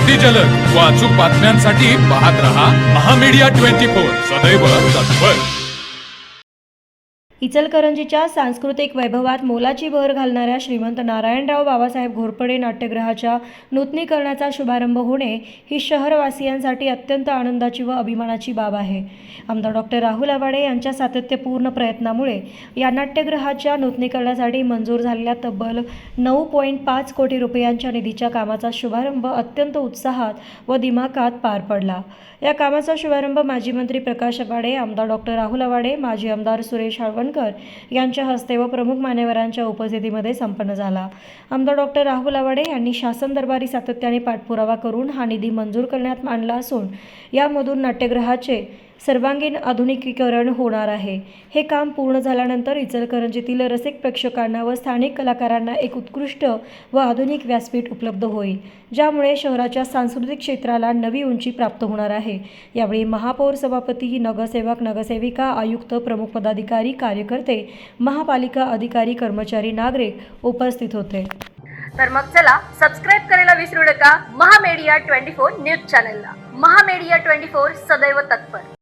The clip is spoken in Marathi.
अति जलद व अचूक बातम्यांसाठी पाहत रहा महामीडिया 24 सदैव तत्पर। इचलकरंजीच्या सांस्कृतिक वैभवात मोलाची भर घालणाऱ्या श्रीमंत नारायणराव बाबासाहेब घोरपडे नाट्यगृहाच्या नूतनीकरणाचा शुभारंभ होणे ही शहरवासियांसाठी अत्यंत आनंदाची व अभिमानाची बाब आहे। आमदार डॉक्टर राहुल आवाडे यांच्या सातत्यपूर्ण प्रयत्नामुळे या नाट्यगृहाच्या नूतनीकरणासाठी मंजूर झालेल्या तब्बल 9.5 कोटी रुपयांच्या निधीच्या कामाचा शुभारंभ अत्यंत उत्साहात व दिमाखात पार पडला। या कामाचा शुभारंभ माजी मंत्री प्रकाश आवाडे, आमदार डॉक्टर राहुल आवाडे, माजी आमदार सुरेश हाळवणकर यांच्या हस्ते व प्रमुख मान्यवरांच्या उपस्थितीमध्ये संपन्न झाला। आमदार डॉक्टर राहुल आवाडे यांनी शासन दरबारी सातत्याने पाठपुरावा करून हा निधी मंजूर करण्यात आणला असून यामधून नाट्यगृहाचे सर्वांगीण आधुनिकीकरण होणार आहे। हे काम पूर्ण झाल्यानंतर इचलकरंजीतील रसिक प्रेक्षकांना व स्थानिक कलाकारांना एक उत्कृष्ट व आधुनिक व्यासपीठ उपलब्ध होईल, ज्यामुळे शहराच्या सांस्कृतिक क्षेत्राला नवी उंची प्राप्त होणार आहे। यावेळी महापौर, सभापती, नगरसेवक, नगरसेविका, आयुक्त, प्रमुख पदाधिकारी, कार्यकर्ते, महापालिका अधिकारी, कर्मचारी, नागरिक उपस्थित होते। तर मग चला सबस्क्राइब करायला विसरू नका महामीडिया 24 न्यूज चॅनलला। महामीडिया 24 सदैव तत्पर।